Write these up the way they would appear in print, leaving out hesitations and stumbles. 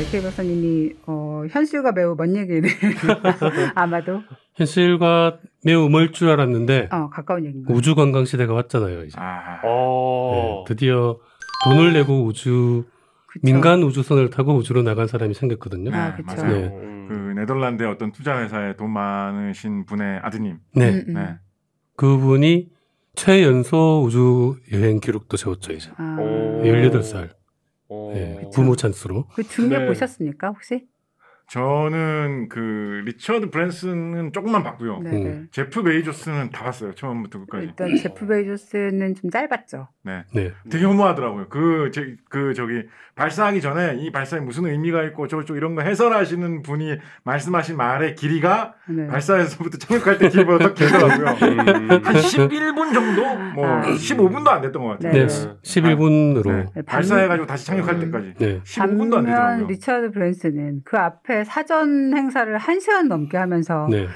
네, K 박사님이 현실과 매우 먼 얘기를 아마도 현실과 매우 멀 줄 알았는데 가까운 얘기인가요? 우주 관광 시대가 왔잖아요. 이제. 네, 드디어 돈을 내고 그쵸. 민간 우주선을 타고 우주로 나간 사람이 생겼거든요. 그쵸. 맞아요. 네. 그 네덜란드의 어떤 투자 회사에 돈 많으신 분의 아드님. 네. 네. 그분이 최연소 우주 여행 기록도 세웠죠, 이제. 18살. 네, 부모 찬스로. 그 중계 네. 보셨습니까, 혹시? 저는 그 리처드 브랜슨은 조금만 봤고요. 네. 제프 베이조스는 다 봤어요. 처음부터 끝까지. 일단 제프 베이조스는 좀 짧았죠. 네. 네. 되게 허무하더라고요. 저기 발사하기 전에 이 발사에 무슨 의미가 있고 저쪽 이런 거 해설하시는 분이 말씀하신 말의 길이가 네. 발사에서부터 착륙할 때 길이보다 더 길더라고요. 한 11분 정도? 뭐 15분도 안 됐던 것 같아요. 네, 11분으로. 네. 발사해가지고 다시 착륙할 때까지. 네. 15분도 안 되더라고요. 반면 리처드 브랜슨은 그 앞에 사전 행사를 1시간 넘게 하면서 네.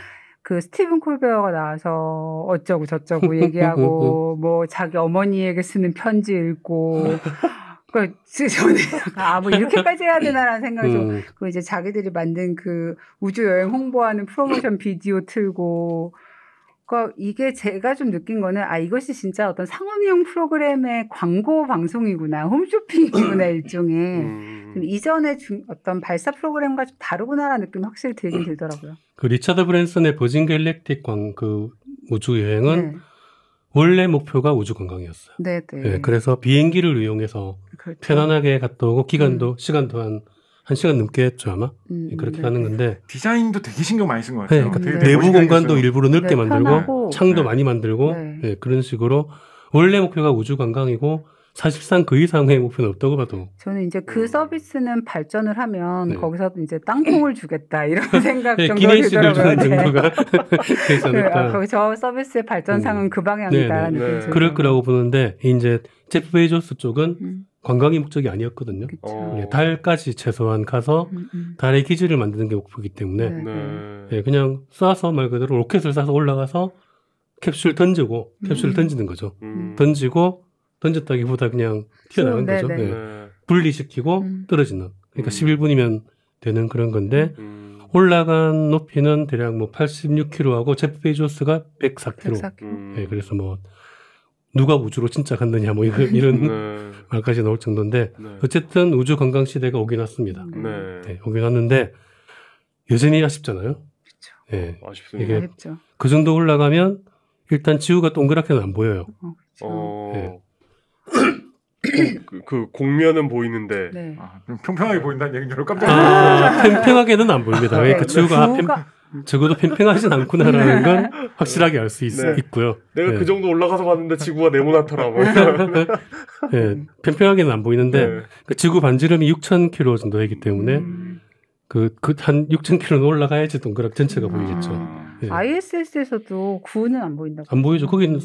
그 스티븐 콜베어가 나와서 어쩌고 저쩌고 얘기하고 뭐 자기 어머니에게 쓰는 편지 읽고 그러니까 저는 뭐 이렇게까지 해야 되나라는 생각이 좀 그 이제 자기들이 만든 그 우주 여행 홍보하는 프로모션 비디오 틀고 그러니까 이게 제가 좀 느낀 거는 이것이 진짜 어떤 상업용 프로그램의 광고 방송이구나 홈쇼핑이구나 일종의 이전의 어떤 발사 프로그램과 좀 다르구나라는 느낌이 확실히 들긴 들더라고요. 그 리처드 브랜슨의 버진 갤렉틱 그 우주 여행은 원래 목표가 우주 관광이었어요. 네. 그래서 비행기를 이용해서 그렇죠. 편안하게 갔다 오고 기간도 시간도 한 1시간 넘게 했죠 아마. 그렇게 가는 건데 디자인도 되게 신경 많이 쓴 것 같아요. 그러니까 내부 공간도 일부러 넓게 만들고 편하고, 창도 많이 만들고 그런 식으로 원래 목표가 우주 관광이고 사실상 그 이상의 목표는 없다고 봐도. 저는 이제 그 서비스는 발전을 하면 거기서 이제 땅콩을 주겠다 이런 생각 정도 기내식을 들더라고요. 주는 정도가 되지 않을까. 거기 저 서비스의 발전상은 그 방향이다. 그럴 거라고 보는데 이제 제프 베이조스 쪽은 관광이 목적이 아니었거든요. 달까지 최소한 가서 달의 기지를 만드는 게 목표이기 때문에 그냥 쏴서 말 그대로 로켓을 쏴서 올라가서 캡슐 던지고 캡슐을 던지는 거죠. 던지고 던졌다기보다 그냥 튀어나온 거죠. 분리시키고 떨어지는. 그러니까 11분이면 되는 그런 건데 올라간 높이는 대략 뭐 86km하고 제프 베이조스가 104km. 그래서 뭐 누가 우주로 진짜 갔느냐 뭐 이런 말까지 나올 정도인데 어쨌든 우주 관광 시대가 오긴 왔습니다. 오긴 왔는데 여전히 아쉽잖아요. 그렇죠. 아쉽습니다. 이게 그 정도 올라가면 일단 지구가 동그랗게는 안 보여요. 그 공면은 보이는데 좀 평평하게 보인다는 얘기인 줄 깜짝 놀랐어요. 평평하게는 안 보입니다. 그 지구가 적어도 팽팽하진 않구나라는 건 확실하게 알 수 있고요. 내가 그 정도 올라가서 봤는데 지구가 네모나더라고요. 팽팽하게는 안 보이는데 그 지구 반지름이 6,000km 정도 되기 때문에 한 6,000km는 올라가야지 동그랗게 전체가 보이겠죠. ISS에서도 구는 안 보인다고. 안 보이죠. 거기는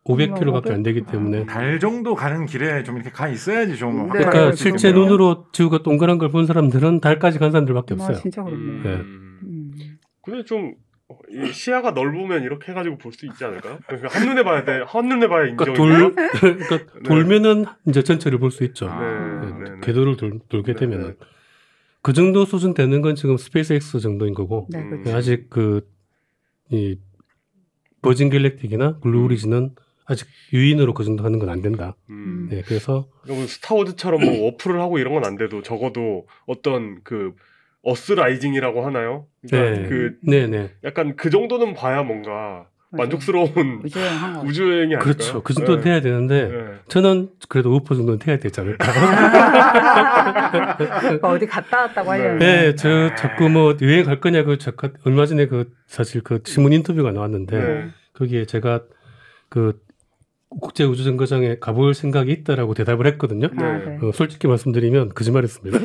500km밖에 안 되기 때문에. 달 정도 가는 길에 좀 이렇게 가 있어야지 좀. 그러니까 실제 눈으로 지구가 동그란 걸 본 사람들은 달까지 간 사람들밖에 없어요. 진짜 그렇네. 근데 좀 시야가 넓으면 이렇게 해가지고 볼 수 있지 않을까요? 그러니까 한눈에 봐야 돼. 한눈에 봐야 인정인데. 그러니까 돌면은 이제 전체를 볼 수 있죠. 궤도를 돌게 되면은. 그 정도 수준 되는 건 지금 스페이스X 정도인 거고 아직 이 버진 갤렉틱이나 블루 오리진은 아직 유인으로 그 정도 하는 건 안 된다. 그래서 스타워즈처럼 뭐 워프를 하고 이런 건 안 돼도 적어도 어떤 그 어스라이징이라고 하나요? 그러니까 약간 그 정도는 봐야 뭔가 만족스러운 우주여행이 아닐까요? 그렇죠. 그 정도 돼야 되는데 저는 그래도 우퍼 정도는 돼야 되지 않을까. 어디 갔다 왔다고 하려면. 저 자꾸 뭐 여행 갈 거냐 얼마 전에 사실 신문 인터뷰가 나왔는데 거기에 제가 국제 우주정거장에 가볼 생각이 있다라고 대답을 했거든요. 솔직히 말씀드리면 거짓말했습니다.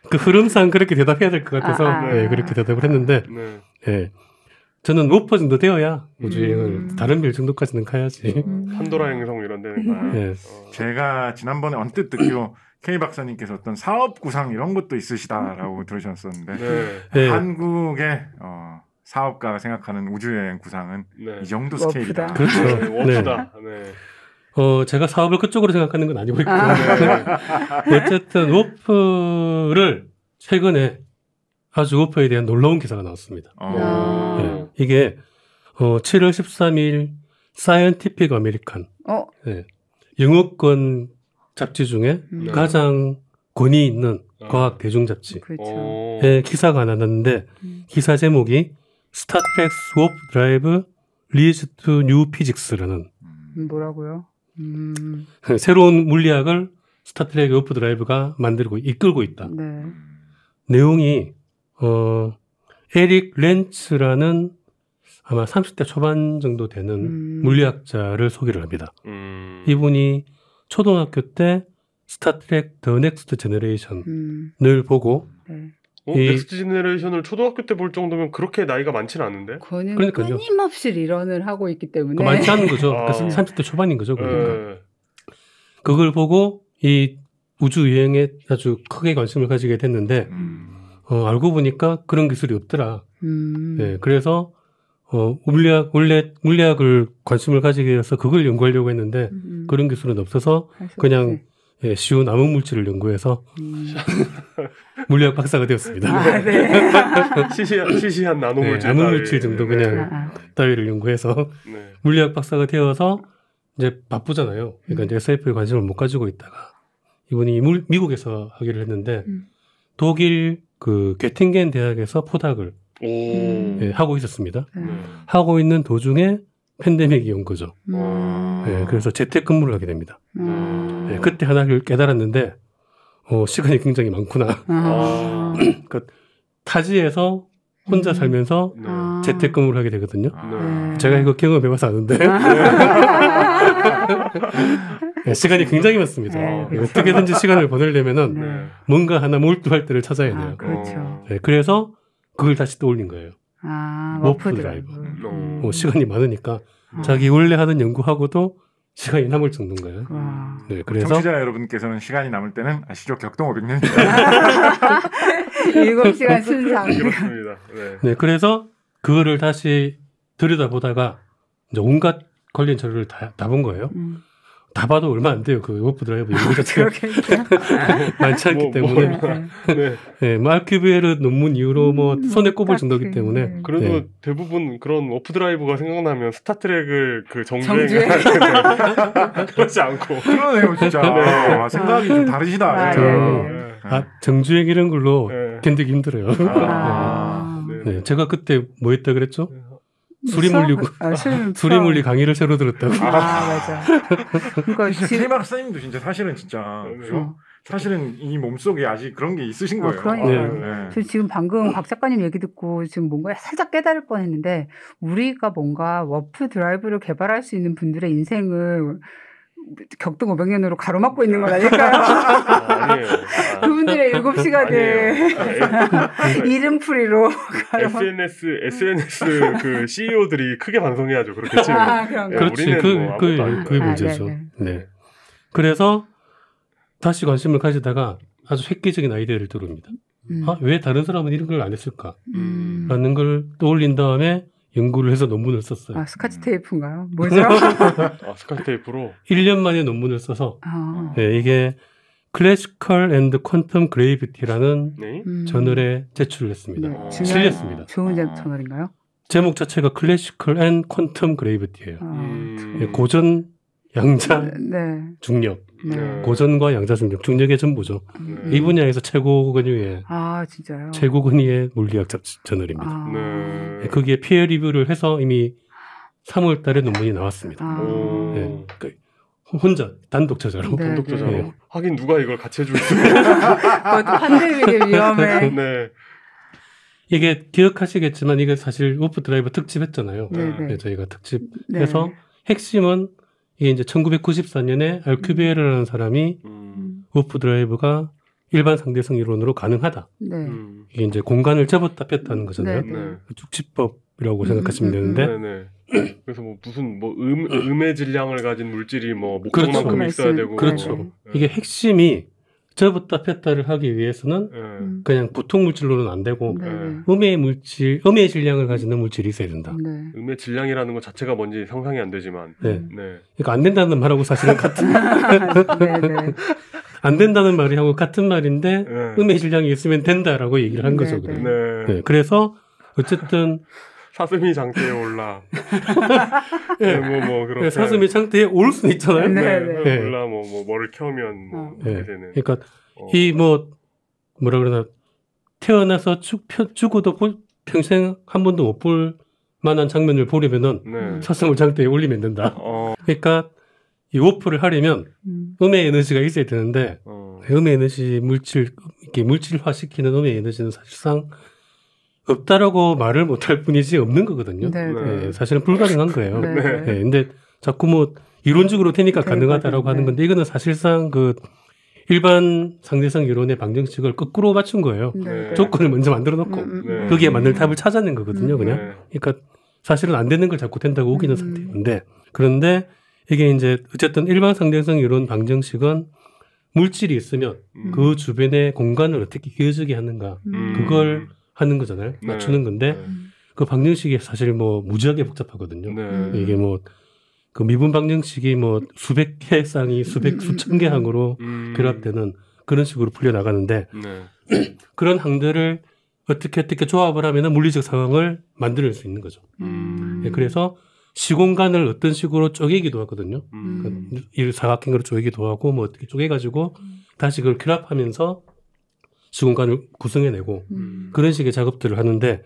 그 흐름상 그렇게 대답해야 될 것 같아서 그렇게 대답을 했는데 저는 우퍼 정도 되어야 우주여행을 다른 별 정도까지는 가야지. 판도라 행성 이런 데는 가야. 제가 지난번에 언뜻 듣기로 K 박사님께서 어떤 사업 구상 이런 것도 있으시다라고 들으셨었는데 한국의 사업가가 생각하는 우주여행 구상은 이 정도 스케일이다. 그렇죠. 워프다. 제가 사업을 그쪽으로 생각하는 건 아니고 있고요. 어쨌든 워프를 최근에 아주 워프에 대한 놀라운 기사가 나왔습니다. 네, 이게 7월 13일 사이언티픽 아메리칸 영어권 잡지 중에 가장 권위 있는 과학 대중 잡지에 기사가 나왔는데 기사 제목이 스타트랙 워프 드라이브 리즈 투 뉴 피직스라는 뭐라고요? 새로운 물리학을 스타트랙 워프 드라이브가 만들고 이끌고 있다. 네. 내용이 에릭 렌츠라는 아마 30대 초반 정도 되는 물리학자를 소개를 합니다. 이분이 초등학교 때 스타트랙 더 넥스트 제너레이션을 보고 넥스트 제너레이션을 초등학교 때 볼 정도면 그렇게 나이가 많지는 않은데? 그러니까요. 끊임없이 리런을 하고 있기 때문에 많지 않은 거죠. 그러니까 30대 초반인 거죠. 그러니까. 그걸 보고 이 우주 유행에 아주 크게 관심을 가지게 됐는데 알고 보니까 그런 기술이 없더라. 네, 그래서 원래 물리학을 관심을 가지게 돼서 그걸 연구하려고 했는데 그런 기술은 없어서 그냥 쉬운 암흑 물질을 연구해서 물리학 박사가 되었습니다. 네. 시시한 나노물질, 암흑 물질 정도 그냥 따위를 연구해서 물리학 박사가 되어서 이제 바쁘잖아요. 그러니까 이제 SF에 관심을 못 가지고 있다가 이분이 미국에서 하기를 했는데 독일 그 괴팅겐 대학에서 포닥을 하고 있었습니다. 하고 있는 도중에 팬데믹이 온 거죠. 그래서 재택근무를 하게 됩니다. 그때 하나를 깨달았는데 시간이 굉장히 많구나. 그러니까 타지에서 혼자 살면서 재택근무를 하게 되거든요. 제가 이거 경험해봐서 아는데 시간이 굉장히 많습니다. 어떻게든지 시간을 보내려면은 뭔가 하나 몰두할 때를 찾아야 돼요. 그렇죠. 그래서 그걸 다시 떠올린 거예요. 워프 드라이브. 시간이 많으니까 자기 원래 하는 연구하고도 시간이 남을 정도인 거예요. 네, 그래서 청취자 여러분께서는 시간이 남을 때는 아시죠? 격동 500년입니다. 7시간 순상. 그렇습니다. 네, 그래서 그거를 다시 들여다보다가 이제 온갖 관련 자료를 다 본 거예요. 다 봐도 얼마 안 돼요. 그 워프 드라이브 연구 자체가 많지 않기 때문에. RQBL 논문 이후로 손에 꼽을 정도이기 때문에. 그래도 대부분 그런 워프 드라이브가 생각나면 스타트랙을 그 정주행 그렇지 않고. 그러네요, 진짜. 생각이 좀 다르시다. 정주행 이런 걸로 견디기 힘들어요. 제가 그때 뭐 했다 그랬죠? 수리물리 강의를 새로 들었다고. 맞아. 그러니까 세 박사님도 진짜 사실은 진짜 사실은 이 몸속에 아직 그런 게 있으신 거예요. 그러니까요. 저 지금 방금 곽 작가님 얘기 듣고 지금 뭔가 살짝 깨달을 뻔했는데 우리가 뭔가 워프 드라이브를 개발할 수 있는 분들의 인생을 격동 500년으로 가로막고 있는 건 아닐까요? 아니에요. 그분들의 7시간을 이름풀이로 SNS 그 CEO들이 크게 반성해야죠. 그렇겠지. 그렇지. 그게 문제죠. 네. 그래서 다시 관심을 가지다가 아주 획기적인 아이디어를 들어옵니다. 왜 다른 사람은 이런 걸 안 했을까? 라는 걸 떠올린 다음에 연구를 해서 논문을 썼어요. 스카치 테이프인가요? 뭐죠? 스카치 테이프로 1년 만에 논문을 써서 이게 클래시컬 앤드 퀀텀 그레이비티라는 저널에 제출을 했습니다. 실렸습니다. 좋은 저널인가요? 제목 자체가 클래시컬 앤 퀀텀 그레이비티예요. 고전 양자 중력. 고전과 양자 중력, 중력의 전부죠. 이 분야에서 최고 권위의 진짜요? 최고 권위의 물리학 저널입니다. 거기에 피어 리뷰를 해서 이미 3월 달에 논문이 나왔습니다. 혼자 단독 저자로. 단독 저자로. 하긴 누가 이걸 같이 해줄 수 있어요. 그것도 팬데믹에 위험해. 이게 기억하시겠지만 이게 사실 워프 드라이브 특집했잖아요. 저희가 특집해서 핵심은 이게 이제 1994년에 알큐베르라는 사람이 워프 드라이브가 일반 상대성 이론으로 가능하다. 이게 이제 공간을 접었다 폈다 하는 거잖아요. 축지법이라고 생각하시면 되는데. 그래서 무슨 음의 질량을 가진 물질이 목적만큼 있어야 되고. 그렇죠. 이게 핵심이 접었다 폈다를 하기 위해서는 그냥 보통 물질로는 안 되고 음의 질량을 가지는 물질이 있어야 된다. 음의 질량이라는 것 자체가 뭔지 상상이 안 되지만 그러니까 안 된다는 말하고 사실은 같은 안 된다는 말이하고 같은 말인데 음의 질량이 있으면 된다라고 얘기를 한 거죠. 그래서 어쨌든 사슴이 장대에 올라. 그렇게. 사슴이 장대에 올 수는 있잖아요. 올라 뭐를 켜면 이렇게 되는. 그러니까 이 뭐라 그러나 태어나서 죽어도 평생 한 번도 못 볼 만한 장면을 보려면은 사슴을 장대에 올리면 된다. 그러니까 이 워프를 하려면 음의 에너지가 있어야 되는데 음의 에너지 이렇게 물질화시키는 음의 에너지는 사실상 없다라고 말을 못할 뿐이지 없는 거거든요. 사실은 불가능한 거예요. 근데 자꾸 이론적으로 되니까 가능하다라고 하는 건데 이거는 사실상 그 일반 상대성 이론의 방정식을 거꾸로 맞춘 거예요. 조건을 먼저 만들어 놓고 거기에 맞는 답을 찾아낸 거거든요. 그냥. 그러니까 사실은 안 되는 걸 자꾸 된다고 우기는 상태인데 그런데 이게 이제 어쨌든 일반 상대성 이론 방정식은 물질이 있으면 그 주변의 공간을 어떻게 기어지게 하는가 그걸 하는 거잖아요. 맞추는 건데 그 방정식이 사실 무지하게 복잡하거든요. 이게 그 미분 방정식이 수백 개 쌍이 수천 개 항으로 결합되는 그런 식으로 풀려 나가는데 그런 항들을 어떻게 조합을 하면 물리적 상황을 만들 수 있는 거죠. 그래서 시공간을 어떤 식으로 쪼개기도 하거든요. 이 사각형으로 쪼개기도 하고 어떻게 쪼개가지고 다시 그걸 결합하면서 시공간을 구성해내고 그런 식의 작업들을 하는데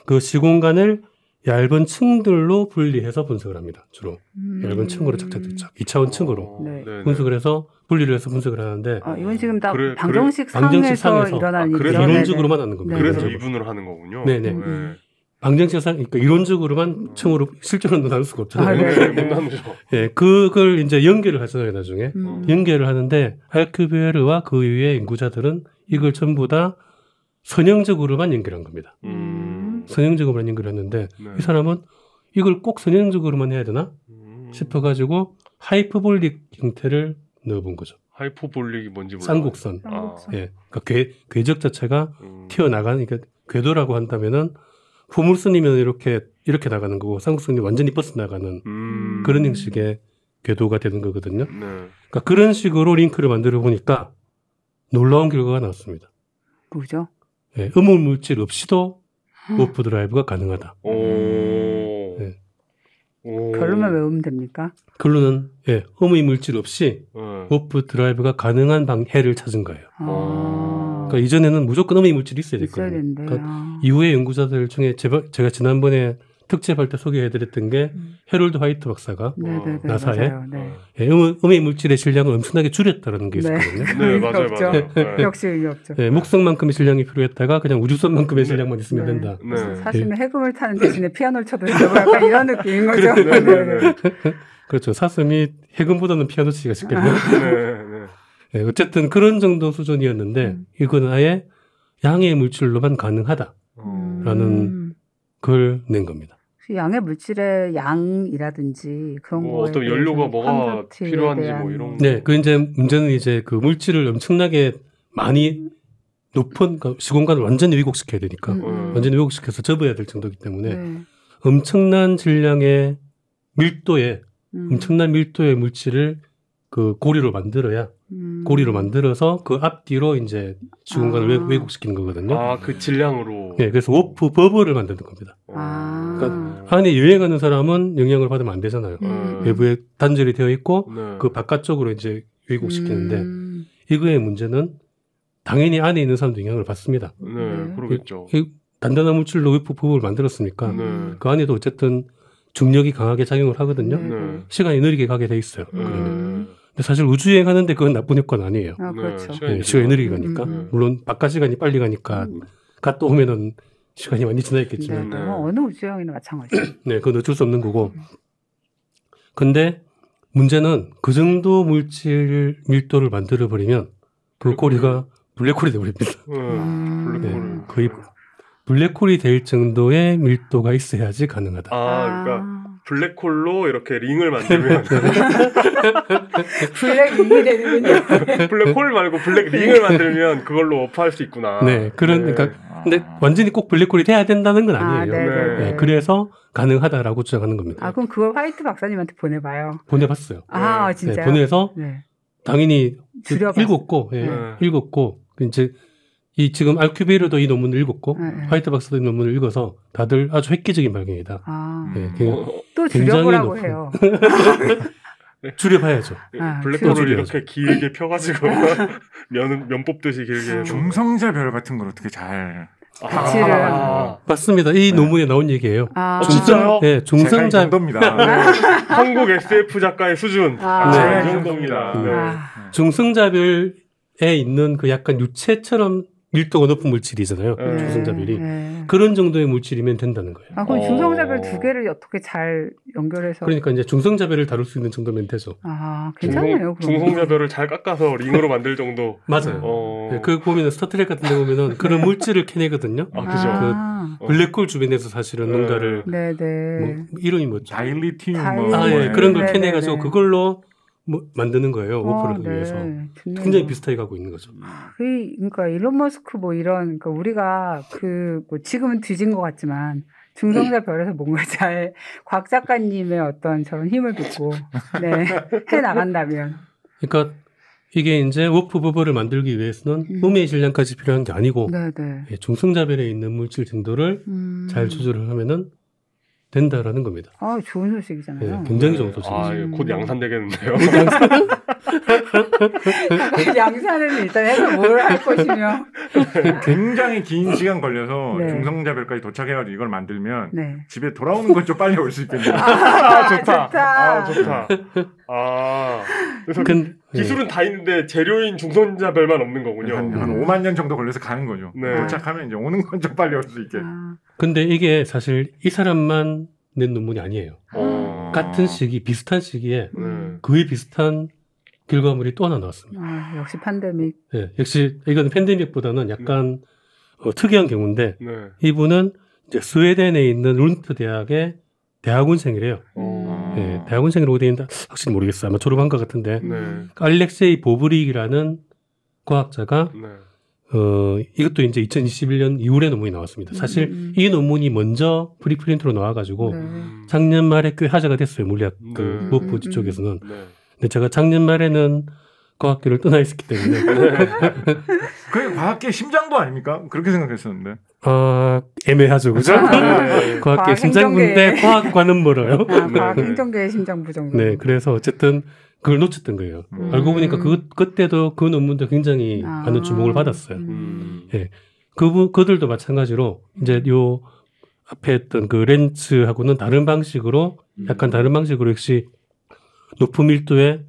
그 시공간을 얇은 층들로 분리해서 분석을 합니다. 주로 얇은 층으로 착착착착 2차원 층으로 분석을 해서 분리를 해서 분석을 하는데 이건 지금 다 방정식 상에서 일어나는 그래서 이론적으로만 하는 겁니다. 그래서 미분을 하는 거군요. 방정식상 그러니까 이론적으로만 층으로 실제로는 나눌 수가 없잖아요. 못 나누죠. 그걸 이제 연결을 하잖아요. 나중에 연결을 하는데 알큐베르와 그 이후의 연구자들은 이걸 전부 다 선형적으로만 연결한 겁니다. 선형적으로만 연결했는데 이 사람은 이걸 꼭 선형적으로만 해야 되나 싶어가지고 하이퍼볼릭 형태를 넣어본 거죠. 하이퍼볼릭이 뭔지 몰라요. 쌍곡선. 그러니까 궤적 자체가 튀어나가는 그러니까 궤도라고 한다면은 포물선이면 이렇게 나가는 거고 쌍곡선이 완전히 뻗어 나가는 그런 형식의 궤도가 되는 거거든요. 그러니까 그런 식으로 링크를 만들어 보니까 놀라운 결과가 나왔습니다. 뭐죠? 음울 물질 없이도 워프 드라이브가 가능하다. 결론만 외우면 됩니까? 결론은 음의 물질 없이 워프 드라이브가 가능한 해를 찾은 거예요. 그러니까 이전에는 무조건 음의 물질이 있어야 됐거든요. 그러니까 이후의 연구자들 중에 제가 지난번에 특집할 때 소개해드렸던 게 헤롤드 화이트 박사가 나사에 음의 물질의 질량을 엄청나게 줄였다는 게 있었거든요. 맞아요. 역시 의미 없죠. 목성만큼의 질량이 필요했다가 그냥 우주선만큼의 질량만 있으면 된다. 사실은 해금을 타는 대신에 피아노를 쳐도 되고 약간 이런 느낌인 거죠. 그렇죠. 사슴이 해금보다는 피아노 치기가 쉽겠네요. 어쨌든 그런 정도 수준이었는데 이건 아예 양의 물질로만 가능하다라는 걸 낸 겁니다. 양의 물질의 양이라든지 그런 거 어떤 연료가 뭐가 필요한지 이런 그 이제 문제는 이제 그 물질을 엄청나게 많이 높은 시공간을 완전히 왜곡시켜야 되니까 완전히 왜곡시켜서 접어야 될 정도이기 때문에 엄청난 질량의 엄청난 밀도의 물질을 그 고리로 만들어야 고리로 만들어서 그 앞뒤로 이제 시공간을 왜곡시키는 거거든요. 그 질량으로. 그래서 워프 버블을 만드는 겁니다. 그러니까 안에 유행하는 사람은 영향을 받으면 안 되잖아요. 외부에 단절이 되어 있고 그 바깥쪽으로 이제 왜곡시키는데 이거의 문제는 당연히 안에 있는 사람도 영향을 받습니다. 그러겠죠. 단단한 물질로 워프 버블을 만들었으니까 그 안에도 어쨌든 중력이 강하게 작용을 하거든요. 시간이 느리게 가게 돼 있어요. 근데 사실 우주여행 하는데 그건 나쁜 효과는 아니에요. 그렇죠. 시간이 느리게 가니까. 물론 바깥 시간이 빨리 가니까 갔다 오면은 시간이 많이 지나 있겠지만. 어느 우주여행이나 마찬가지죠. 그건 어쩔 수 없는 거고. 근데 문제는 그 정도 물질 밀도를 만들어 버리면 그 고리가 블랙홀이 되어버립니다. 거의 블랙홀이 될 정도의 밀도가 있어야지 가능하다. 그러니까 블랙홀로 이렇게 링을 만들면 블랙 링이 되는군요. 블랙홀 말고 블랙 링을 만들면 그걸로 워프할 수 있구나. 네, 그러니까 근데 완전히 꼭 블랙홀이 돼야 된다는 건 아니에요. 네, 그래서 가능하다라고 주장하는 겁니다. 그럼 그걸 화이트 박사님한테 보내봐요. 보내봤어요. 진짜요? 네, 보내서 당연히 읽었고, 읽었고 이제 지금 알큐베이로도 이 논문을 읽었고 화이트 박사도 이 논문을 읽어서 다들 아주 획기적인 발견이다. 또 줄여보라고 해요. 줄여봐야죠. 블랙홀을 이렇게 길게 펴가지고 면 뽑듯이 길게. 중성자별 같은 걸 어떻게 잘 맞습니다. 이 논문에 나온 얘기예요. 진짜요? 네, 중성자 정도입니다. 한국 SF 작가의 수준. 이 정도입니다. 중성자별에 있는 그 약간 유체처럼 밀도가 높은 물질이잖아요. 중성자별이. 그런 정도의 물질이면 된다는 거예요. 그럼 중성자별 두 개를 어떻게 잘 연결해서. 그러니까 이제 중성자별을 다룰 수 있는 정도면 되죠. 괜찮네요. 중성자별을 잘 깎아서 링으로 만들 정도. 맞아요. 네, 그 보면은 스타트랙 같은 데 보면은 그런 물질을 캐내거든요. 그죠. 그 블랙홀 주변에서 사실은 뭔가를. 뭐 이름이 뭐죠? 다일리튬. 그런 걸 캐내가지고 그걸로 만드는 거예요. 워프를 위해서. 굉장히 비슷하게 가고 있는 거죠. 그러니까 일론 머스크 이런, 그러니까 우리가 지금은 뒤진 것 같지만 중성자 별에서 뭔가 잘 곽 작가님의 어떤 저런 힘을 믿고 해 나간다면. 그러니까 이게 이제 워프 버블을 만들기 위해서는 음의 질량까지 필요한 게 아니고 중성자별에 있는 물질 정도를 잘 조절을 하면은 된다라는 겁니다. 좋은 소식이잖아요. 네, 굉장히 좋은 소식이죠. 곧 양산 되겠는데요. 양산은 일단 해서 뭘 할 것이며. 굉장히 긴 시간 걸려서 중성자별까지 도착해가지고 이걸 만들면 집에 돌아오는 건 좀 빨리 올 수 있겠네요. 좋다. 좋다. 그래서 기술은 다 있는데 재료인 중성자별만 없는 거군요. 한 5만 년 정도 걸려서 가는 거죠. 도착하면 이제 오는 건 좀 빨리 올 수 있게. 근데 이게 사실 이 사람만 낸 논문이 아니에요. 같은 시기, 비슷한 시기에 거의 비슷한 결과물이 또 하나 나왔습니다. 역시 팬데믹. 네, 역시 이건 팬데믹보다는 약간 특이한 경우인데 이분은 이제 스웨덴에 있는 룬트 대학의 대학원생이래요. 네, 대학원생으로 되어 있는데 확실히 모르겠어요. 아마 졸업한 것 같은데 알렉세이 보브릭이라는 과학자가 이것도 이제 2021년 2월에 논문이 나왔습니다. 사실 이 논문이 먼저 프리프린트로 나와가지고 작년 말에 꽤 화제가 됐어요. 물리학 워프 쪽에서는. 근데 제가 작년 말에는 과학계를 떠나 있었기 때문에. 그게 과학계 심장부 아닙니까? 그렇게 생각했었는데. 애매하죠, 그죠? 과학계 심장부인데 과학과는 멀어요. 과학 행정계의 심장부 정도. 네, 그래서 어쨌든 그걸 놓쳤던 거예요. 알고 보니까 그때도 그 논문도 굉장히 많은 주목을 받았어요. 예. 그들도 마찬가지로 이제 요 앞에 했던 그 렌츠하고는 다른 방식으로 약간 다른 방식으로 역시 높은 밀도의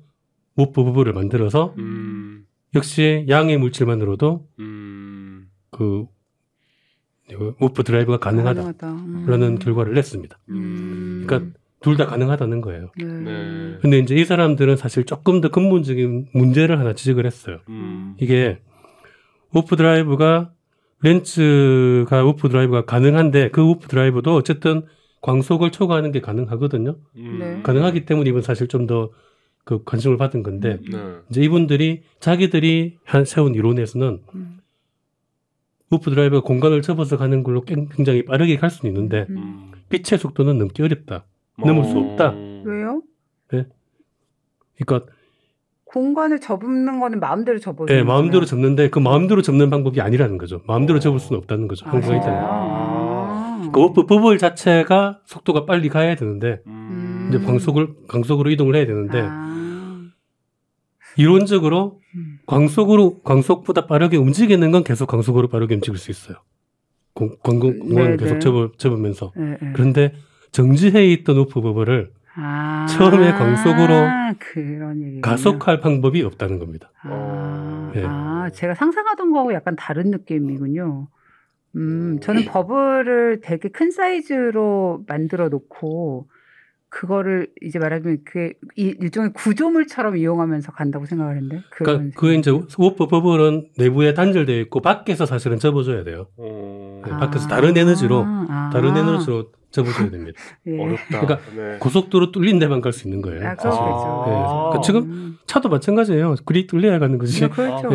워프 부부를 만들어서 역시 양의 물질만으로도 그 워프 드라이브가 가능하다라는 결과를 냈습니다. 그러니까 둘 다 가능하다는 거예요. 근데 이제 이 사람들은 사실 조금 더 근본적인 문제를 하나 지적을 했어요. 이게 워프 드라이브가 렌츠가 워프 드라이브가 가능한데 그 워프 드라이브도 어쨌든 광속을 초과하는 게 가능하거든요. 가능하기 때문에 이분 사실 좀 더 그 관심을 받은 건데 이제 이분들이 자기들이 세운 이론에서는 워프 드라이브가 공간을 접어서 가는 걸로 굉장히 빠르게 갈 수는 있는데 빛의 속도는 넘기 어렵다. 넘을 수 없다. 왜요? 네. 그러니까 공간을 접는 거는 마음대로 접어서. 네, 마음대로 접는데 그 마음대로 접는 방법이 아니라는 거죠. 마음대로 접을 수는 없다는 거죠. 항상 있다는. 그 워프 버블 자체가 속도가 빨리 가야 되는데 이제 광속으로 이동을 해야 되는데 이론적으로 광속보다 빠르게 움직이는 건 계속 광속으로 빠르게 움직일 수 있어요. 공간을 계속 접으면서. 그런데 정지해 있던 워프 버블을 처음에 광속으로 가속할 방법이 없다는 겁니다. 제가 상상하던 거하고 약간 다른 느낌이군요. 저는 버블을 되게 큰 사이즈로 만들어 놓고 그거를 이제 말하자면 그게 일종의 구조물처럼 이용하면서 간다고 생각을 했는데. 그러니까 그게 이제 워프 버블은 내부에 단절되어 있고 밖에서 사실은 접어줘야 돼요. 밖에서 다른 에너지로 접으셔야 됩니다. 예. 어렵다. 그러니까 고속도로 뚫린 데만 갈 수 있는 거예요. 아, 그렇죠. 그러니까 지금 차도 마찬가지예요. 그리 뚫려야 가는 거지. 네, 그렇죠.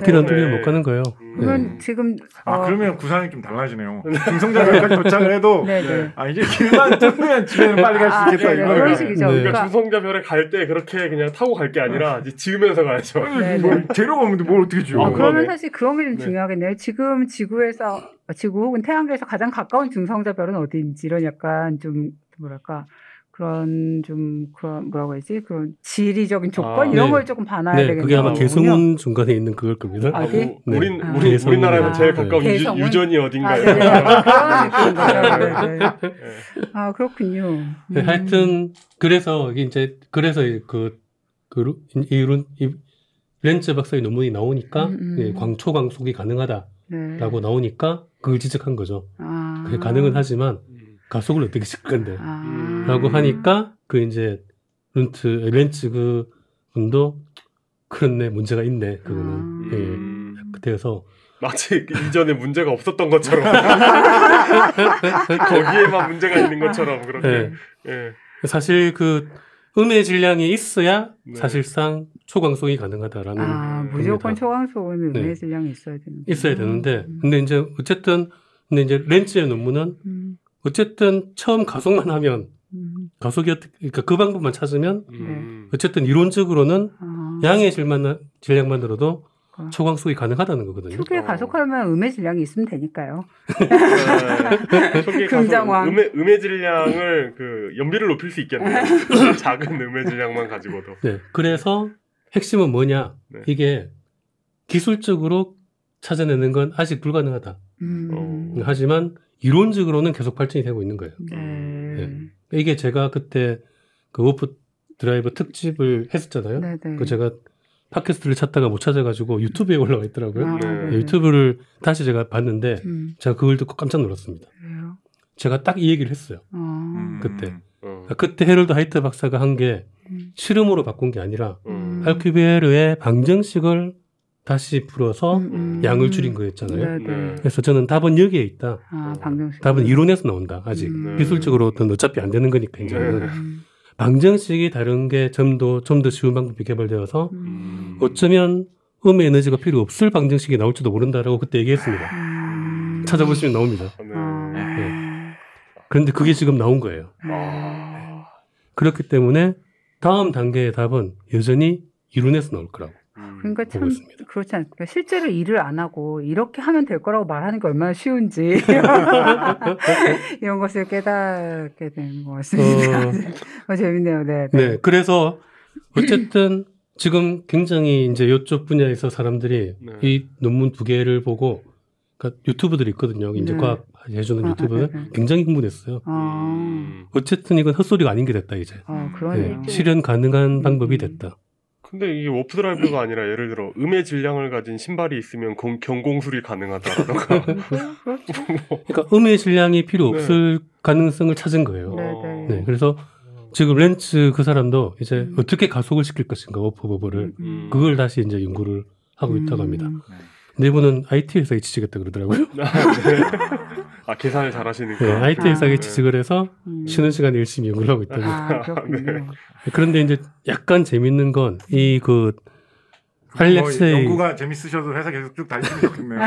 길안 뚫리면 못 가는 거예요. 그건 지금 그러면 구상이 좀 달라지네요. 중성자까지 도착을 해도 이제 길만 뚫으면 집에는 빨리 갈 수 있겠다 이거예요. 그런 식이죠. 그러니까 중성자별에 갈 때 그렇게 그냥 타고 갈 게 아니라 이제 지으면서 가야죠. 뭐 재료가 없는데 뭘 어떻게 지어? 그러면 사실 그런 게 좀 중요하겠네요. 지금 지구 혹은 태양계에서 가장 가까운 중성자별은 어디인지 이런 약간 좀 뭐랄까 그런 뭐라고 해야지 그런 지리적인 조건 이런 걸 조금 봐놔야 되겠네요. 그게 아마 개성운 중간에 있는 그걸 겁니다. 어디? 우리나라에서 제일 가까운 유전이 어딘가요? 그렇군요. 하여튼 그래서 이제 이 렌츠 박사의 논문이 나오니까 초광속이 가능하다라고 나오니까 그걸 지적한 거죠. 그게 가능은 하지만 가속을 어떻게 칠 건데 라고 하니까 이제 렌츠 그 분도 그렇네 문제가 있네 그거는 그래서 마치 이전에 문제가 없었던 것처럼 거기에만 문제가 있는 것처럼 그렇게 사실 음의 질량이 있어야 사실상 초광속이 가능하다라는 무조건 초광속은 음의 질량이 있어야 되는데 근데 이제 렌츠의 논문은 어쨌든 처음 가속만 하면 가속이 그러니까 그 방법만 찾으면 어쨌든 이론적으로는 양의 질량만으로도 초광속이 가능하다는 거거든요. 초기에 가속하려면 음의 질량이 있으면 되니까요. 초기에 긍정왕. 음의 질량을 연비를 높일 수 있겠네요. 작은 음의 질량만 가지고도. 그래서 핵심은 뭐냐? 이게 기술적으로 찾아내는 건 아직 불가능하다. 하지만 이론적으로는 계속 발전이 되고 있는 거예요. 이게 제가 그때 워프 드라이브 특집을 했었잖아요. 제가 팟캐스트를 찾다가 못 찾아가지고 유튜브에 올라와 있더라고요. 유튜브를 다시 제가 봤는데 제가 그걸 듣고 깜짝 놀랐습니다. 제가 딱 이 얘기를 했어요. 그때 헤럴드 하이트 박사가 한 게 실험으로 바꾼 게 아니라 알큐베르의 방정식을 다시 풀어서 양을 줄인 거였잖아요. 그래서 저는 답은 여기에 있다. 답은 이론에서 나온다. 아직 기술적으로는 어차피 안 되는 거니까 이제는 방정식이 다른 게 좀 더 쉬운 방법이 개발되어서 어쩌면 음의 에너지가 필요 없을 방정식이 나올지도 모른다라고 그때 얘기했습니다. 찾아보시면 나옵니다. 그런데 그게 지금 나온 거예요. 그렇기 때문에 다음 단계의 답은 여전히 이론에서 나올 거라고. 그러니까 참 그렇지 않습니까? 실제로 일을 안 하고 이렇게 하면 될 거라고 말하는 게 얼마나 쉬운지 이런 것을 깨닫게 되는 것 같습니다. 재밌네요. 네. 그래서 어쨌든 지금 굉장히 이제 이쪽 분야에서 사람들이 이 논문 2개를 보고 그러니까 유튜브들이 있거든요. 이제 과학 해주는 유튜브는 굉장히 흥분했어요. 어쨌든 이건 헛소리가 아닌 게 됐다 이제. 실현 가능한 방법이 됐다. 근데 이게 워프 드라이브가 아니라 예를 들어 음의 질량을 가진 신발이 있으면 경공술이 가능하다라던가. 그러니까 음의 질량이 필요 없을 가능성을 찾은 거예요. 그래서 지금 렌츠 그 사람도 이제 어떻게 가속을 시킬 것인가 워프 버블을 그걸 다시 이제 연구를 하고 있다고 합니다. 근데 이분은 IT 회사에 취직했다 그러더라고요. 계산을 잘하시니까. IT 회사에 취직을 해서 쉬는 시간에 열심히 연구를 하고 있답니다. 그런데 이제 약간 재밌는 건 이 알렉세이 연구가 재밌으셔도 회사 계속 쭉 다니시면 좋겠네요.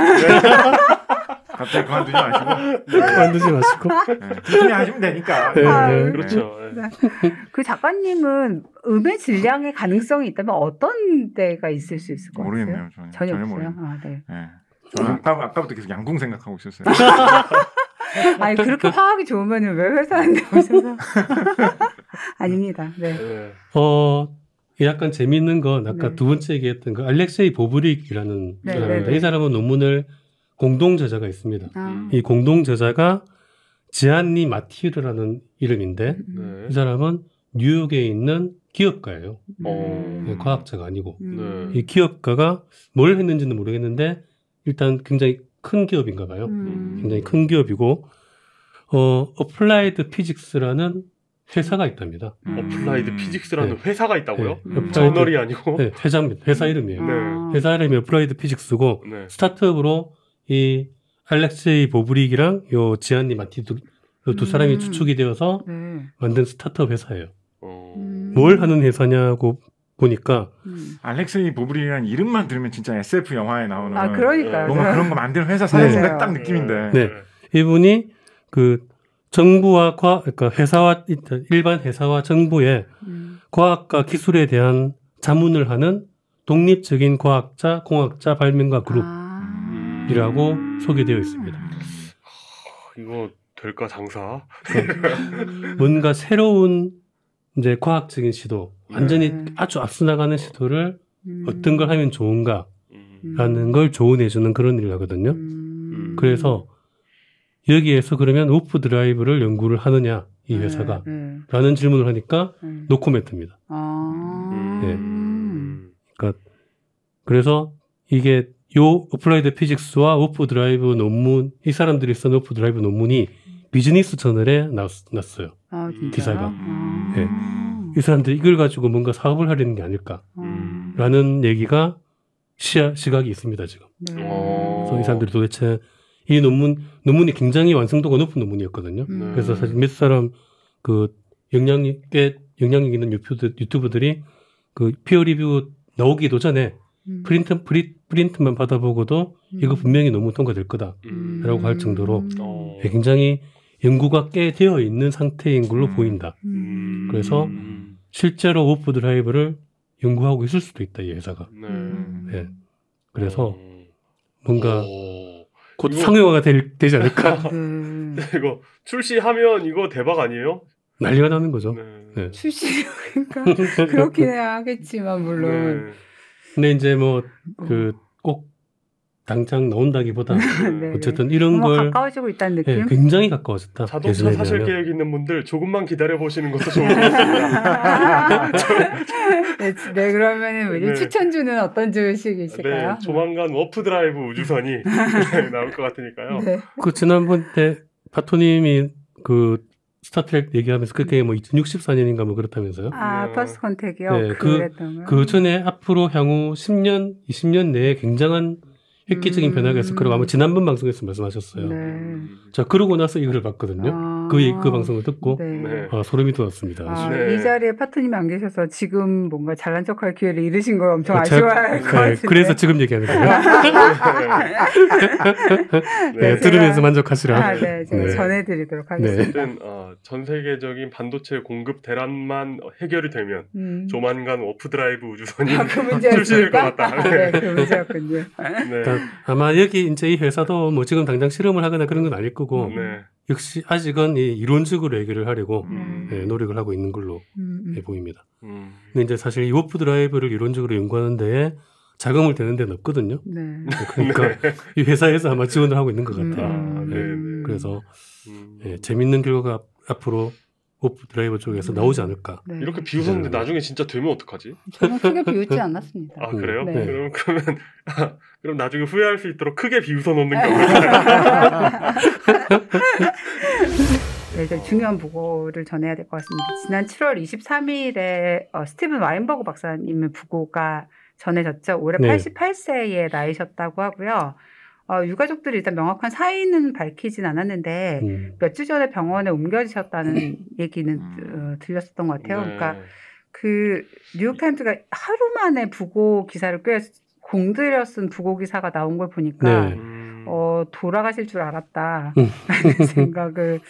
갑자기 그만두지 마시고. 그만두지 마시고. 꾸준히 하시면 되니까. 그렇죠. 그 작가님은 음의 질량의 가능성이 있다면 어떤 데가 있을 수 있을 것 같아요? 모르겠네요. 전혀 없어요. 저는 아까부터 계속 양궁 생각하고 있었어요. 아니 그렇게 화학이 좋으면 왜 회사한테 오셔서? 아닙니다. 약간 재미있는 건 아까 두 번째 얘기했던 그 알렉세이 보브릭이라는 사람입니다. 이 사람은 논문을 공동 저자가 있습니다. 이 공동 저자가 지안니 마티르라는 이름인데 이 사람은 뉴욕에 있는 기업가예요. 과학자가 아니고 이 기업가가 뭘 했는지는 모르겠는데 일단 굉장히 큰 기업인가 봐요. 굉장히 큰 기업이고 어플라이드 피직스라는 회사가 있답니다. 어플라이드 피직스라는 회사가 있다고요? 저널이 아니고? 회사 이름이에요. 회사 이름이 어플라이드 피직스고 스타트업으로 이 알렉세이 보브릭이랑 요 지안니 두 사람이 주축이 되어서 만든 스타트업 회사예요. 뭘 하는 회사냐고 보니까 알렉세이 보브리라는 이름만 들으면 진짜 SF 영화에 나오는 그러니까요. 뭔가 그런 거 만드는 회사 사장님 딱 느낌인데. 네. 이분이 그 정부와 그러니까 회사와 일반 회사와 정부의 과학과 기술에 대한 자문을 하는 독립적인 과학자, 공학자 발명가 그룹이라고 소개되어 있습니다. 이거 될까 장사? 뭔가 새로운 이제 과학적인 시도, 완전히 아주 앞서 나가는 시도를 어떤 걸 하면 좋은가라는 걸 조언해주는 그런 일을 하거든요. 그래서 여기에서 그러면 오프 드라이브를 연구를 하느냐 이 회사가 라는 질문을 하니까 노코멘트입니다. 네. 그러니까 그래서 이게 요 어플라이드 피직스와 오프 드라이브 논문 이 사람들이 쓴 오프 드라이브 논문이 비즈니스 저널에 났어요. 기사가. 네. 이 사람들이 이걸 가지고 뭔가 사업을 하려는 게 아닐까라는 얘기가 시각이 있습니다 지금. 그래서 이 사람들이 도대체 이 논문이 굉장히 완성도가 높은 논문이었거든요. 그래서 사실 몇 사람 그 영향력 있는 유튜브들이 그 피어 리뷰 나오기도 전에 프린트만 받아보고도 이거 분명히 논문 통과될 거다라고 할 정도로 굉장히 연구가 꽤 되어 있는 상태인 걸로 보인다. 그래서 실제로 오프 드라이브를 연구하고 있을 수도 있다, 이 회사가. 네. 그래서 뭔가 곧 상용화가 되지 않을까? 이거 출시하면 이거 대박 아니에요? 난리가 나는 거죠. 네. 출시니까 그렇긴 하겠지만 물론. 근데 이제 뭐 꼭 당장 나온다기보다 어쨌든 이런 걸 가까워지고 있다는 느낌. 굉장히 가까워졌다. 자동차 사실 계획 있는 분들 조금만 기다려 보시는 것도 좋을 것 같습니다. 네, 그러면은 추천주는 어떤 주식이 있을까요? 네, 조만간 워프 드라이브 우주선이 나올 것 같으니까요. 네. 그 지난번 때 파토님이 그 스타트랙 얘기하면서 그게 뭐 2064년인가 뭐 그렇다면서요? 퍼스트 컨택이요? 네, 그 전에 앞으로 향후 10년, 20년 내에 굉장한 획기적인 변화가 있을 거라고 아마 지난번 방송에서 말씀하셨어요. 자, 그러고 나서 이거를 봤거든요. 그 방송을 듣고 소름이 돋았습니다. 이 자리에 파트님이 안 계셔서 지금 뭔가 잘난 척할 기회를 잃으신 걸 엄청 아쉬워할 것 같은데. 그래서 지금 얘기하는 거예요. 네, 들으면서 만족하시라. 제가 전해드리도록 하겠습니다. 전 세계적인 반도체 공급 대란만 해결이 되면 조만간 워프 드라이브 우주선이 출시될 것 같다. 네, 그 문제였군요. 아마 여기 이제 이 회사도 뭐 지금 당장 실험을 하거나 그런 건 아닐 거고 역시 아직은 이론적으로 해결을 하려고 노력을 하고 있는 걸로 보입니다. 근데 이제 사실 이 워프 드라이브를 이론적으로 연구하는 데에 자금을 대는 데는 없거든요. 그러니까 이 회사에서 아마 지원을 하고 있는 것 같아요. 그래서 재밌는 결과가 앞으로 오프 드라이버 쪽에서 나오지 않을까. 이렇게 비웃었는데 나중에 진짜 되면 어떡하지? 저는 크게 비웃지 않았습니다. 그래요? 그럼 나중에 후회할 수 있도록 크게 비웃어 놓는 경우가 이제 중요한 보고를 전해야 될 것 같습니다. 지난 7월 23일에 스티븐 와인버그 박사님의 부고가 전해졌죠. 올해 88세의 나이셨다고 하고요. 유가족들이 일단 명확한 사인은 밝히진 않았는데 몇 주 전에 병원에 옮겨지셨다는 얘기는 들렸었던 것 같아요. 그러니까 그 뉴욕타임즈가 하루 만에 부고 기사를 꽤 공들여 쓴 부고 기사가 나온 걸 보니까 돌아가실 줄 알았다라는 생각을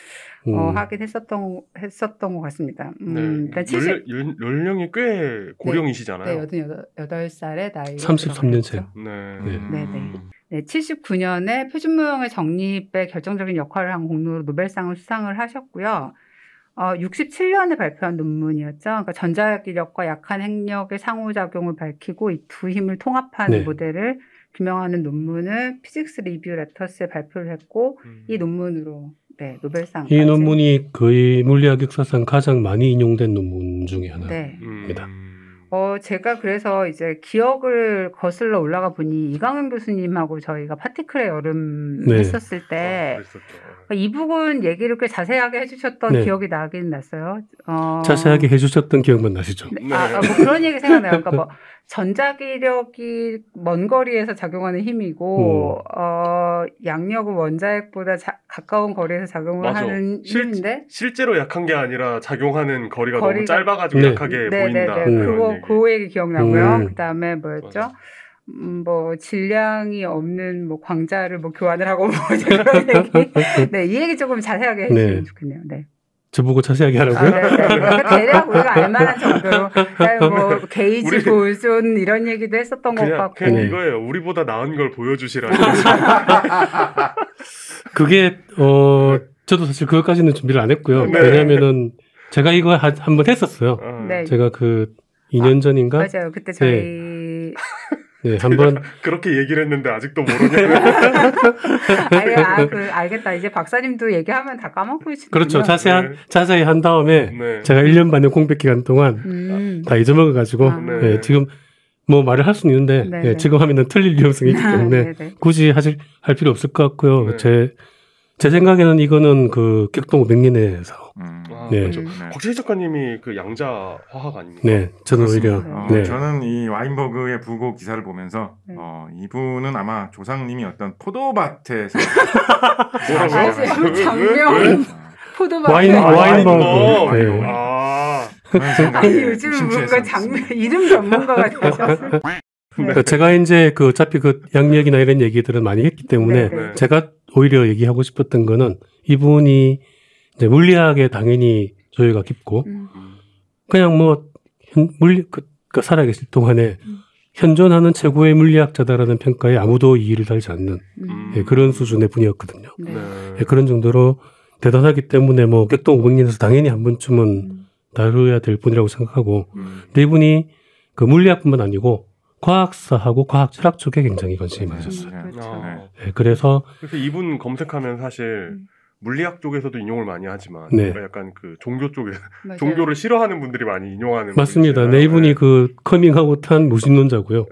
하긴 했었던 것 같습니다. 일단 연령이 꽤 고령이시잖아요. 네, 88살의 나이. 33년생. 네, 79년에 표준무형의 정립에 결정적인 역할을 한 공로로 노벨상을 수상을 하셨고요. 67년에 발표한 논문이었죠. 그러니까 전자기력과 약한 핵력의 상호작용을 밝히고 이 두 힘을 통합한 모델을 규명하는 논문을 피직스 리뷰 레터스에 발표를 했고 이 논문으로 노벨상. 이 논문이 거의 물리학 역사상 가장 많이 인용된 논문 중에 하나입니다. 제가 그래서 이제 기억을 거슬러 올라가 보니 이강은 교수님하고 저희가 파티클의 여름 했었을 때 이 부분 얘기를 꽤 자세하게 해주셨던 기억이 나긴 났어요. 자세하게 해주셨던 기억만 나시죠? 뭐 그런 얘기 생각나요. 그러니까 뭐 전자기력이 먼 거리에서 작용하는 힘이고 양력은 원자핵보다 가까운 거리에서 작용을 하는 힘인데 실제로 약한 게 아니라 작용하는 거리가 너무 짧아가지고 약하게 보인다. 그 얘기 기억나고요. 그다음에 뭐였죠? 뭐 질량이 없는 뭐 광자를 뭐 교환을 하고 뭐 그런 얘기. 네, 이 얘기 조금 자세하게 해주시면 좋겠네요. 네. 저보고 자세하게 하라고요? 대략 우리가 알만한 정도로 뭐 게이지 보존 이런 얘기도 했었던 것 같고 그냥 이거예요. 우리보다 나은 걸 보여주시라는 그게 저도 사실 그것까지는 준비를 안 했고요. 왜냐하면은 제가 이거 한번 했었어요. 제가 그 2년 전인가? 맞아요. 그때 저희 네, 한번 그렇게 얘기를 했는데 아직도 모르냐고. 알겠다. 이제 박사님도 얘기하면 다 까먹으시죠. 그렇죠. 자세히 한 다음에 제가 1년 반의 공백 기간 동안 다 잊어먹어가지고 지금 뭐 말을 할 수는 있는데 지금 하면은 틀릴 위험성이 있기 때문에 굳이 할 필요 없을 것 같고요. 제 생각에는 이거는 그 격동 500년에서 그렇죠. 곽재희 작가님이 그 양자 화학 아닙니까? 네, 저는 오히려 저는 이 와인버그의 부고 기사를 보면서 이분은 아마 조상님이 어떤 포도밭에서 장명 포도밭 와인버그 요즘 뭔가 장면 이름 전문가가 되셨어요. 제가 이제 어차피 양력이나 이런 얘기들은 많이 했기 때문에 제가 오히려 얘기하고 싶었던 거는 이분이 이제 물리학에 당연히 조예가 깊고 그냥 뭐 살아계실 동안에 현존하는 최고의 물리학자다라는 평가에 아무도 이의를 달지 않는 그런 수준의 분이었거든요. 그런 정도로 대단하기 때문에 뭐 격동 500년에서 당연히 한 번쯤은 다뤄야 될 분이라고 생각하고 근데 이분이 그 물리학뿐만 아니고 과학사하고 과학 철학 쪽에 굉장히 관심이 많으셨어요. 그래서 이분 검색하면 사실 물리학 쪽에서도 인용을 많이 하지만 약간 그 종교 쪽에 종교를 싫어하는 분들이 많이 인용하는 맞습니다. 이분이 그 커밍아웃한 무신론자고요.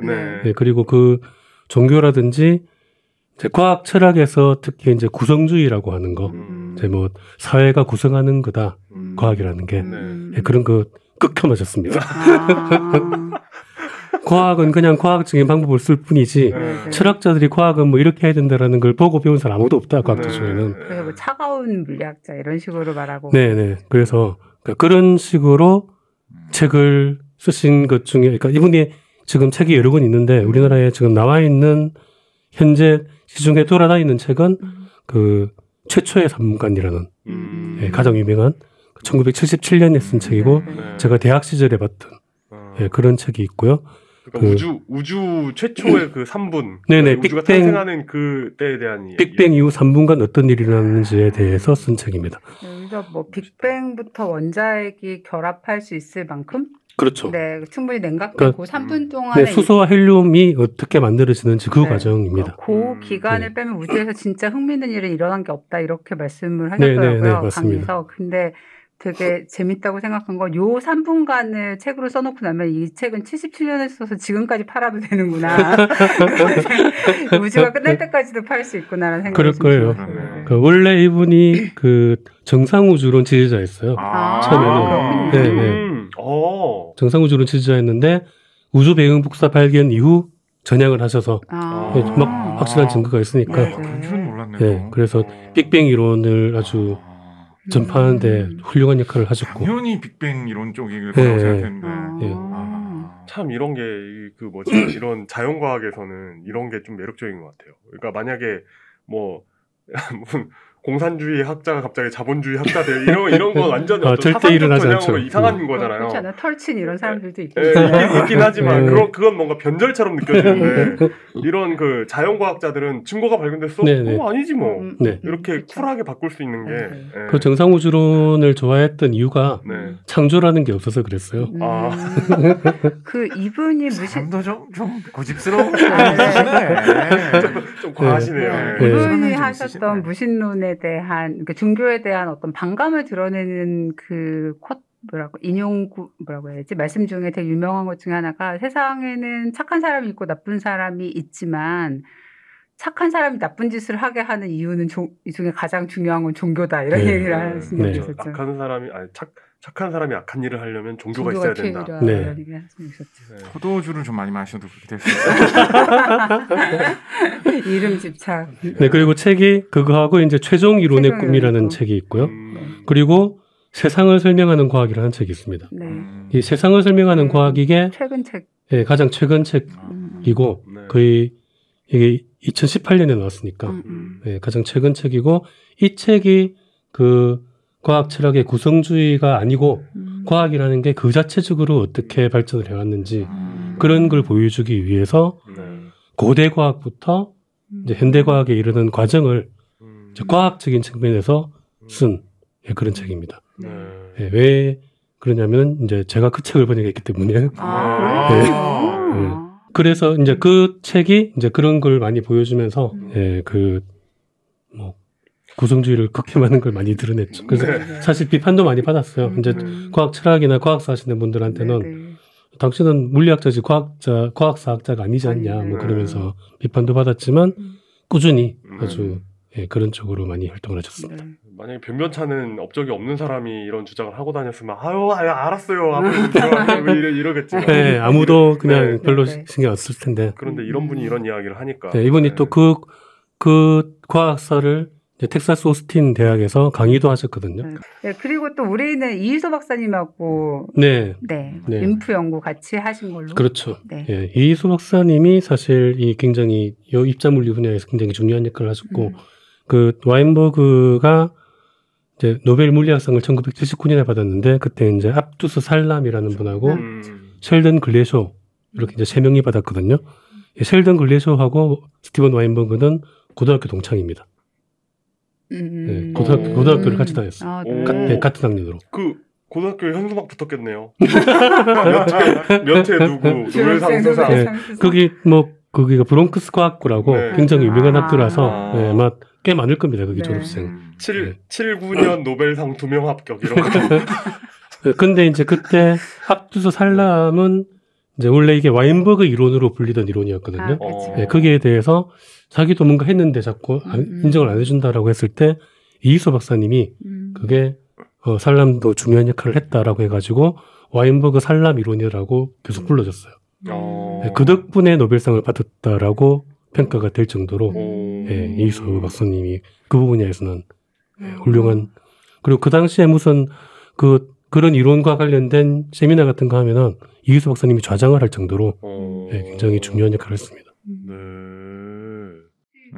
그리고 그 종교라든지 이제 과학 철학에서 특히 이제 구성주의라고 하는 거, 이제 뭐 사회가 구성하는 거다 과학이라는 게 그런 거 극혐하셨습니다. 과학은 그냥 과학적인 방법을 쓸 뿐이지 철학자들이 과학은 뭐 이렇게 해야 된다라는 걸 보고 배운 사람 아무도 없다. 과학자 중에는. 그래서 뭐 차가운 물리학자 이런 식으로 말하고. 그래서 그런 식으로 책을 쓰신 것 중에 그러니까 이분이 지금 책이 여러 권 있는데 우리나라에 지금 나와 있는 현재 시중에 돌아다니는 책은 그 최초의 산문관이라는 가장 유명한 1977년에 쓴 책이고 제가 대학 시절에 봤던 그런 책이 있고요. 그러니까 우주 최초의 그 3분 우주가 탄생하는 그때에 대한 빅뱅 이후 3분간 어떤 일이 일어났는지에 대해서 쓴 책입니다. 여기서 뭐 빅뱅부터 원자핵이 결합할 수 있을 만큼 그렇죠. 충분히 냉각되고 3분 동안에 수소와 헬륨이 어떻게 만들어지는지 그 과정입니다. 그 기간을 빼면 우주에서 진짜 흥미있는 일은 일어난 게 없다 이렇게 말씀을 하셨더라고요. 강의에서. 근데 되게 재밌다고 생각한 건 요 3분간을 책으로 써놓고 나면 이 책은 77년에 써서 지금까지 팔아도 되는구나. 우주가 끝날 때까지도 팔 수 있구나라는 생각이 그럴 거예요. 원래 이분이 그 정상우주론 지지자였어요. 처음에는. 정상우주론 지지자였는데 우주 배경 복사 발견 이후 전향을 하셔서 막 확실한 증거가 있으니까. 그건 몰랐네요. 그래서 빅뱅 이론을 아주 전파하는데 훌륭한 역할을 하셨고 당연히 빅뱅 이론 쪽일 거라고 생각했는데 참 이런 게 그 뭐지 이런 자연과학에서는 이런 게 좀 매력적인 것 같아요. 그러니까 만약에 뭐 무슨 공산주의 학자가 갑자기 자본주의 학자 돼 이런 건 완전 절대 일어나지 않죠. 이상한 거잖아요. 그렇지 않아요. 털친 이런 사람들도 있긴 하지만 그건 뭔가 변절처럼 느껴지는데 이런 그 자연과학자들은 증거가 발견됐어? 아니지 뭐. 이렇게 쿨하게 바꿀 수 있는 게. 그 정상우주론을 좋아했던 이유가 창조라는 게 없어서 그랬어요. 그 이분이 사람도 좀 고집스러운 좀 과하시네요. 이분이 하셨던 무신론에 대한 그러니까 종교에 대한 어떤 반감을 드러내는 그 뭐라고 해야지 말씀 중에 되게 유명한 것 중에 하나가 세상에는 착한 사람이 있고 나쁜 사람이 있지만 착한 사람이 나쁜 짓을 하게 하는 이유는 이 중에 가장 중요한 건 종교다 이런 얘기를 하신 적이 있었죠. 착한 사람이 착한 사람이 악한 일을 하려면 종교가 있어야 된다. 네. 포도주를 좀 많이 마셔도 그렇게 될 수 있어요. 이름 집착. 네, 그리고 책이 그거하고 이제 최종 이론의 꿈이라는 책이 있고요. 그리고 세상을 설명하는 과학이라는 책이 있습니다. 네. 이 세상을 설명하는 과학이 최근 책. 네, 가장 최근 책이고 거의 이게 2018년에 나왔으니까 네, 가장 최근 책이고 이 책이 그 과학 철학의 구성주의가 아니고 과학이라는 게 그 자체적으로 어떻게 발전을 해왔는지 그런 걸 보여주기 위해서 고대 과학부터 이제 현대 과학에 이르는 과정을 이제 과학적인 측면에서 쓴 그런 책입니다. 네, 왜 그러냐면 이제 제가 그 책을 번역했기 때문에. 네. 그래서 이제 그 책이 이제 그런 걸 많이 보여주면서 뭐 구성주의를 극혐하는 걸 많이 드러냈죠. 그래서 사실 비판도 많이 받았어요. 이제 과학 철학이나 과학사 하시는 분들한테는 당신은 물리학자지 과학사학자가 아니지 않냐 뭐 그러면서 비판도 받았지만 꾸준히 아주 그런 쪽으로 많이 활동을 하셨습니다. 만약에 변변찮은 업적이 없는 사람이 이런 주장을 하고 다녔으면 알았어요. 앞으로 이러겠지. 네, 아무도 그냥 별로 신경 안 쓸 텐데. 그런데 이런 분이 이런 이야기를 하니까. 네, 이분이 또 그 과학사를 텍사스 오스틴 대학에서 강의도 하셨거든요. 네, 그리고 또 우리는 이희소 박사님하고 인프 연구 같이 하신 걸로. 그렇죠. 네. 예, 이희소 박사님이 사실 이 굉장히 입자물리 분야에서 굉장히 중요한 역할을 하셨고 그 와인버그가 이제 노벨 물리학상을 1979년에 받았는데 그때 이제 압두스 살람이라는 분하고 셸던 글래쇼 이렇게 이제 세 명이 받았거든요. 셸던 글래쇼하고 스티븐 와인버그는 고등학교 동창입니다. 네, 고등학교를 같이 다녔어요. 같은 학년으로. 그 고등학교에 현수막 붙었겠네요. 몇 회 누구 노벨상 수상. 거기가 브롱크스 과학고라고 굉장히 유명한 학교라서 아마 꽤 많을 겁니다. 거기 졸업생. 79년 노벨상 2명 합격 이런 거. 근데 이제 그때 압두스 살람은 이제 원래 이게 와인버그 이론으로 불리던 이론이었거든요. 거기에 대해서 자기도 뭔가 했는데 자꾸 인정을 안 해준다라고 했을 때 이희소 박사님이 그게 살람도 중요한 역할을 했다라고 해가지고 와인버그 살람 이론이라고 계속 불러줬어요. 그 덕분에 노벨상을 받았다라고 평가가 될 정도로 이희소 박사님이 그 부분에서는 훌륭한. 그리고 그 당시에 무슨 그런 이론과 관련된 세미나 같은 거 하면은 이희소 박사님이 좌장을 할 정도로 굉장히 중요한 역할을 했습니다.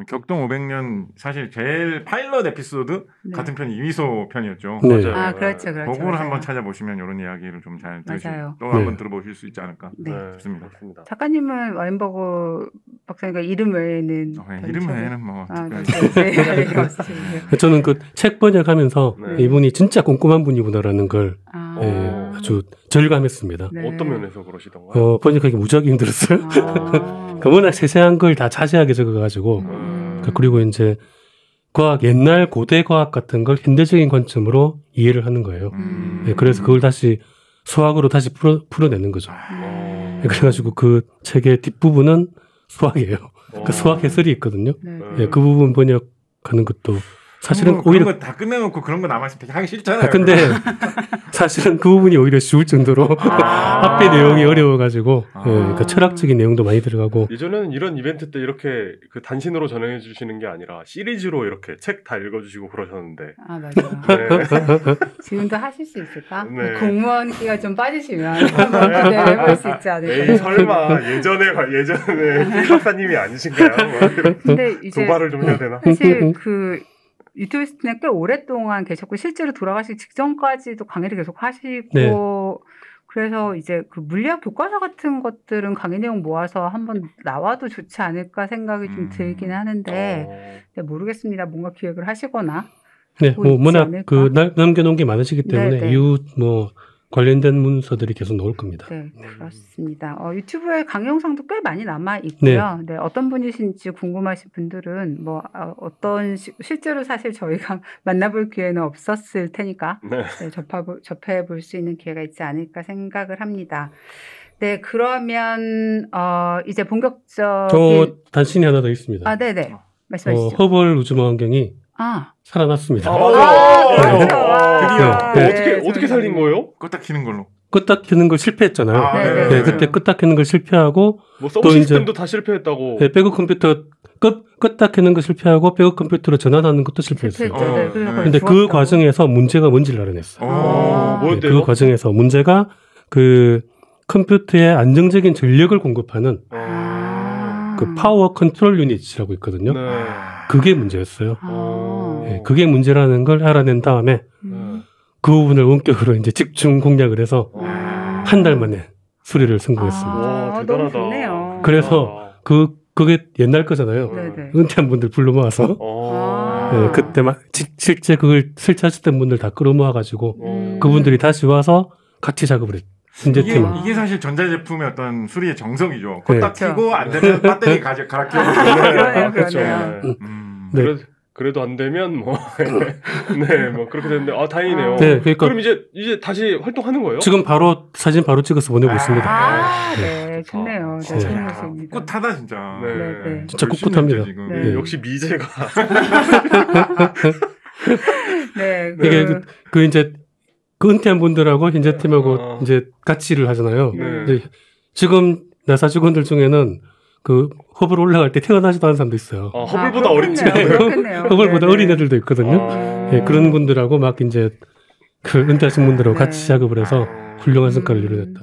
격동 500년 사실 제일 파일럿 에피소드 같은 편이 이희소 편이었죠. 네. 맞아요. 그렇죠. 그걸 한번 찾아보시면 이런 이야기를 좀 잘 들으시고 또 한번 들어보실 수 있지 않을까 싶습니다. 작가님은 와인버그 박사님과 이름 외에는 이름 외에는 뭐 저는 그 책 번역하면서 이분이 진짜 꼼꼼한 분이구나라는 걸 아주 절감했습니다. 어떤 면에서 그러시던가요? 번역하기 무지하게 힘들었어요. 워낙 세세한 걸 다 자세하게 적어가지고 그리고 이제 옛날 고대 과학 같은 걸 현대적인 관점으로 이해를 하는 거예요. 그래서 그걸 다시 수학으로 다시 풀어내는 거죠. 그래가지고 그 책의 뒷부분은 수학이에요. 그 수학 해설이 있거든요. 그 부분 번역하는 것도 사실은 오히려 그런 거 다 끝내놓고 그런 거 남았으면 되게 하기 싫잖아요. 근데 사실은 그 부분이 오히려 쉬울 정도로 앞에 내용이 어려워가지고 그러니까 철학적인 내용도 많이 들어가고. 예전에는 이런 이벤트 때 이렇게 그 단신으로 전해 주시는 게 아니라 시리즈로 이렇게 책 다 읽어주시고 그러셨는데. 맞아요. 지금도 하실 수 있을까? 공무원기가 좀 빠지시면 한번 기대해볼 수 있지 않을까? 에이, 설마 예전에 박사님이 아니신가요? 근데 이제 도발을 좀 해야 되나? 사실 유튜브에 꽤 오랫동안 계셨고 실제로 돌아가시기 직전까지도 강의를 계속 하시고 그래서 이제 그 물리학 교과서 같은 것들은 강의 내용 모아서 한번 나와도 좋지 않을까 생각이 좀 들긴 하는데 모르겠습니다. 뭔가 기획을 하시거나 워낙 남겨놓은 게 많으시기 때문에 이후 관련된 문서들이 계속 나올 겁니다. 네, 그렇습니다. 유튜브에 강의 영상도 꽤 많이 남아 있고요. 어떤 분이신지 궁금하신 분들은 실제로 사실 저희가 만나볼 기회는 없었을 테니까 접해볼 수 있는 기회가 있지 않을까 생각을 합니다. 네, 그러면 이제 본격적인 단신이 하나 더 있습니다. 네네. 말씀하시죠. 허벌 우주망원경이 살아났습니다. 드디어 어떻게 살린 거예요? 껐다 키는 걸로. 껐다 켜는 걸 실패했잖아요. 네, 그때 껐다 켜는 걸 실패하고 뭐 서브 시스템도 다 실패했다고. 네, 백업 컴퓨터 껐다 켜는 거 실패하고 백업 컴퓨터로 전환하는 것도 실패했어요. 근데 그 과정에서 문제가 뭔지를 알아냈어요. 뭐였대요? 그 과정에서 문제가 그 컴퓨터에 안정적인 전력을 공급하는 그 파워 컨트롤 유닛이라고 있거든요. 네. 그게 문제였어요. 네, 그게 문제라는 걸 알아낸 다음에 그 부분을 원격으로 이제 집중 공략을 해서 한 달 만에 수리를 성공했습니다. 와, 대단하다. 너무 좋네요. 그래서 그게 옛날 거잖아요. 은퇴한 분들 불러 모아서 네, 그때 막 실제 그걸 설치하셨던 분들 다 끌어모아가지고 그분들이 다시 와서 같이 작업을 했죠. 이게 사실 전자제품의 어떤 수리의 정석이죠. 껐다 켜고 안 되면 배터리 갈아 끼워. 그렇죠. 그래도 안 되면 뭐 그렇게 됐는데 다행이네요. 네, 그러니까 그럼 이제 다시 활동하는 거예요? 지금 바로 사진 바로 찍어서 보내고 있습니다. 네, 좋네요. 좋은 모습입니다. 꿋하다 진짜. 네. 진짜 꿋꿋합니다. 네, 역시 미제가. 네. 이게 이제 그 은퇴한 분들하고 현재 팀하고 이제 같이 일을 하잖아요. 이제 지금 나사 직원들 중에는 그 허블 올라갈 때 태어나지도 않은 사람도 있어요. 허블보다 어린 친구들. 허블보다 어린 애들도 있거든요. 네, 그런 분들하고 막 이제 그 은퇴하신 분들하고 같이 작업을 해서 훌륭한 성과를 이뤄냈다.